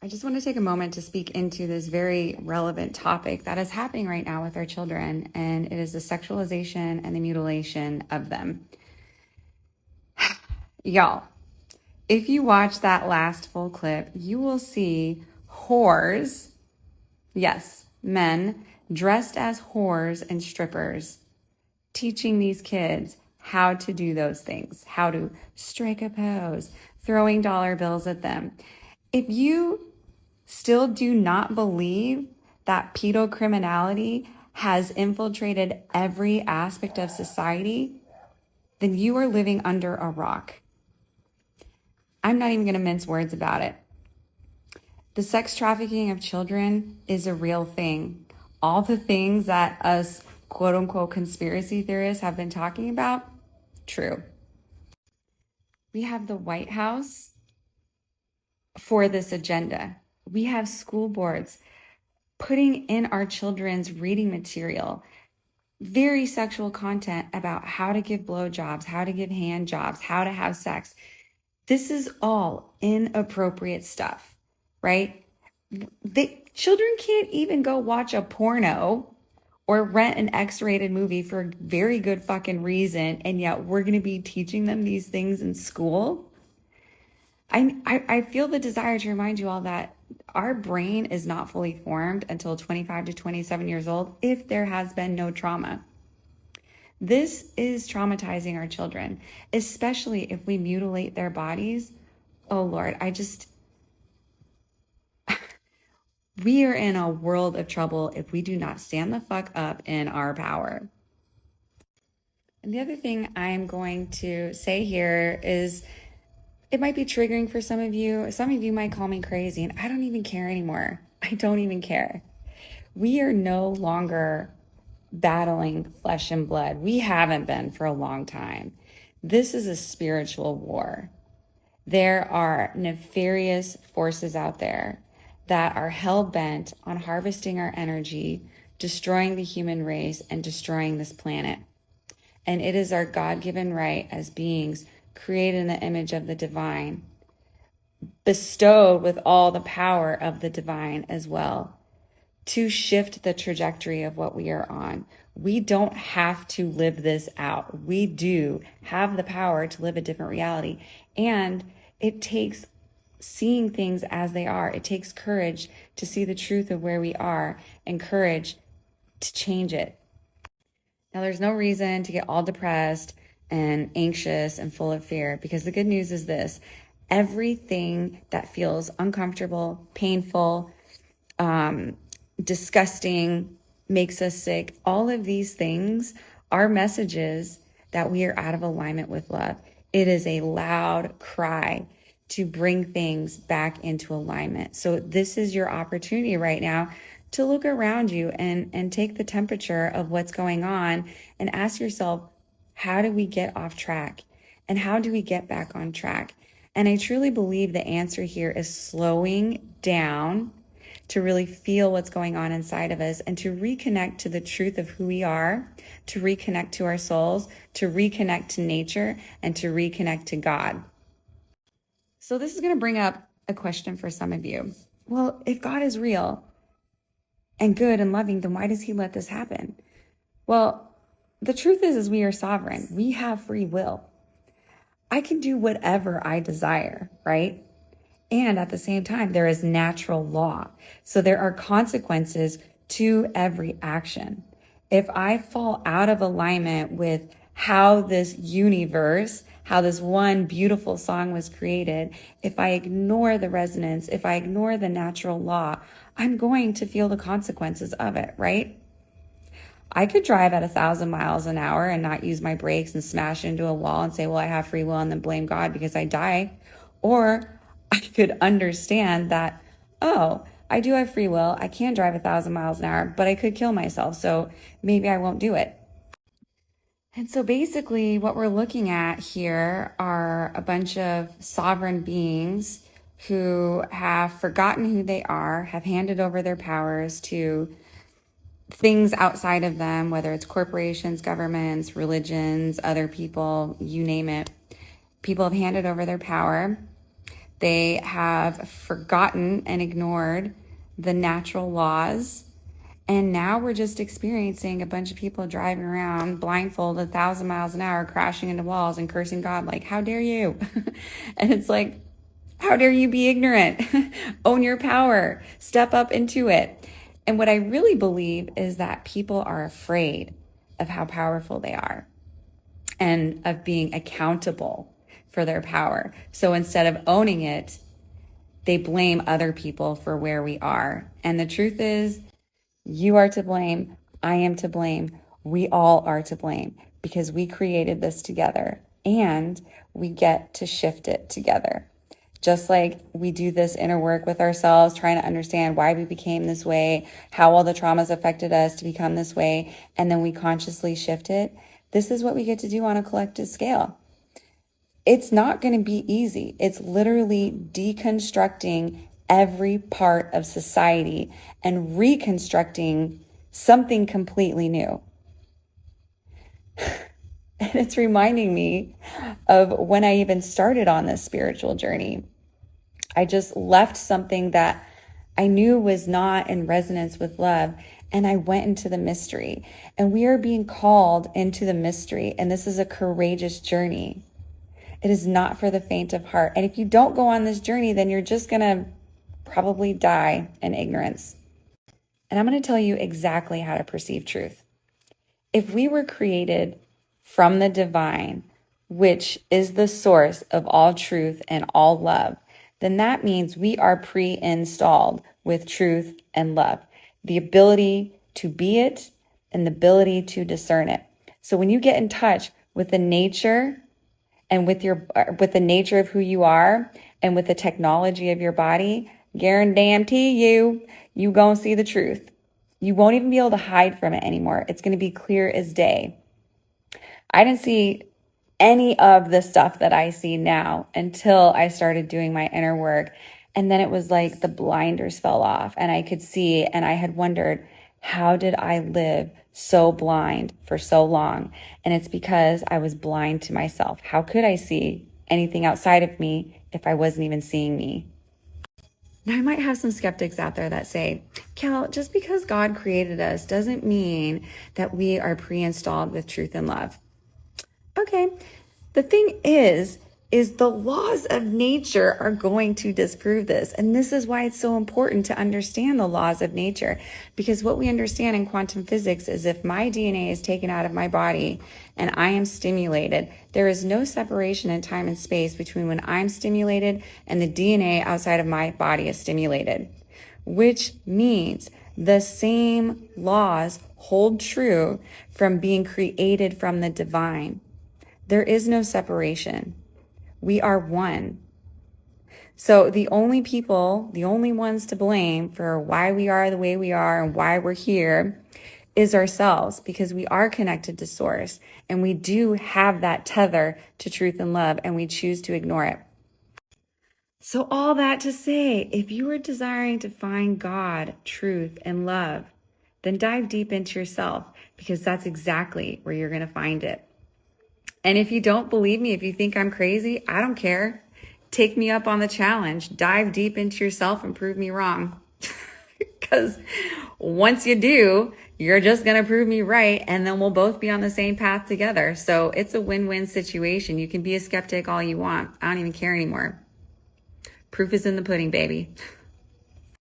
I just want to take a moment to speak into this very relevant topic that is happening right now with our children, and it is the sexualization and the mutilation of them. Y'all, if you watch that last full clip, you will see whores, yes, men dressed as whores and strippers, teaching these kids how to do those things, how to strike a pose, throwing dollar bills at them. If you still do not believe that pedocriminality has infiltrated every aspect of society, then you are living under a rock. I'm not even going to mince words about it. The sex trafficking of children is a real thing. All the things that us quote unquote conspiracy theorists have been talking about, true. We have the White House for this agenda. We have school boards putting in our children's reading material very sexual content about how to give blowjobs, how to give hand jobs, how to have sex. This is all inappropriate stuff, right? Children can't even go watch a porno or rent an X-rated movie for a very good fucking reason, and yet we're going to be teaching them these things in school. I feel the desire to remind you all that our brain is not fully formed until 25 to 27 years old if there has been no trauma. This is traumatizing our children, especially if we mutilate their bodies. Oh Lord, we are in a world of trouble if we do not stand the fuck up in our power. And the other thing I'm going to say here is it might be triggering for some of you. Some of you might call me crazy, and I don't even care anymore. I don't even care. We are no longer battling flesh and blood. We haven't been for a long time. This is a spiritual war. There are nefarious forces out there that are hell-bent on harvesting our energy, destroying the human race, and destroying this planet. And it is our God-given right as beings created in the image of the divine, bestowed with all the power of the divine as well, to shift the trajectory of what we are on. We don't have to live this out. We do have the power to live a different reality. And it takes seeing things as they are. It takes courage to see the truth of where we are and courage to change it. Now, there's no reason to get all depressed and anxious and full of fear, because the good news is this: everything that feels uncomfortable, painful, disgusting, makes us sick, all of these things are messages that we are out of alignment with love. It is a loud cry to bring things back into alignment. So this is your opportunity right now to look around you and take the temperature of what's going on and ask yourself, how do we get off track? And how do we get back on track? And I truly believe the answer here is slowing down to really feel what's going on inside of us and to reconnect to the truth of who we are, to reconnect to our souls, to reconnect to nature, and to reconnect to God. So this is going to bring up a question for some of you. Well, if God is real and good and loving, then why does he let this happen? Well, the truth is we are sovereign. We have free will. I can do whatever I desire, right? And at the same time, there is natural law. So there are consequences to every action. If I fall out of alignment with how this universe, how this one beautiful song was created, if I ignore the resonance, if I ignore the natural law, I'm going to feel the consequences of it, right? I could drive at 1,000 miles an hour and not use my brakes and smash into a wall and say, well, I have free will, and then blame God because I die. Or I could understand that, oh, I do have free will. I can drive 1,000 miles an hour, but I could kill myself. So maybe I won't do it. And so basically what we're looking at here are a bunch of sovereign beings who have forgotten who they are, have handed over their powers to things outside of them, whether it's corporations, governments, religions, other people, you name it. People have handed over their power They have forgotten and ignored the natural laws. And now we're just experiencing a bunch of people driving around blindfolded 1,000 miles an hour, crashing into walls and cursing God, like, how dare you? And it's like, how dare you be ignorant? Own your power. Step up into it. And what I really believe is that people are afraid of how powerful they are and of being accountable for their power. So instead of owning it, they blame other people for where we are. And the truth is, you are to blame. I am to blame. We all are to blame because we created this together and we get to shift it together. Just like we do this inner work with ourselves, trying to understand why we became this way, how all the traumas affected us to become this way, and then we consciously shift it. This is what we get to do on a collective scale. It's not going to be easy. It's literally deconstructing every part of society and reconstructing something completely new. And it's reminding me of when I even started on this spiritual journey. I just left something that I knew was not in resonance with love, and I went into the mystery. And we are being called into the mystery, and this is a courageous journey. It is not for the faint of heart. And if you don't go on this journey, then you're just going to probably die in ignorance. And I'm going to tell you exactly how to perceive truth. If we were created from the divine, which is the source of all truth and all love, then that means we are pre-installed with truth and love, the ability to be it and the ability to discern it. So when you get in touch with the nature and with the nature of who you are and with the technology of your body, guarantee you gonna see the truth. You won't even be able to hide from it anymore. It's going to be clear as day. I didn't see any of the stuff that I see now until I started doing my inner work. And then it was like the blinders fell off and I could see, and I had wondered, how did I live so blind for so long? And it's because I was blind to myself. How could I see anything outside of me if I wasn't even seeing me? Now, I might have some skeptics out there that say, Cal, just because God created us doesn't mean that we are pre-installed with truth and love. Okay, the thing is the laws of nature are going to disprove this. And this is why it's so important to understand the laws of nature. Because what we understand in quantum physics is if my DNA is taken out of my body and I am stimulated, there is no separation in time and space between when I'm stimulated and the DNA outside of my body is stimulated. Which means the same laws hold true from being created from the divine. There is no separation. We are one. So the only ones to blame for why we are the way we are and why we're here is ourselves, because we are connected to source and we do have that tether to truth and love, and we choose to ignore it. So all that to say, if you are desiring to find God, truth, and love, then dive deep into yourself, because that's exactly where you're going to find it. And if you don't believe me, if you think I'm crazy, I don't care. Take me up on the challenge. Dive deep into yourself and prove me wrong. Because once you do, you're just going to prove me right, and then we'll both be on the same path together. So it's a win-win situation. You can be a skeptic all you want. I don't even care anymore. Proof is in the pudding, baby.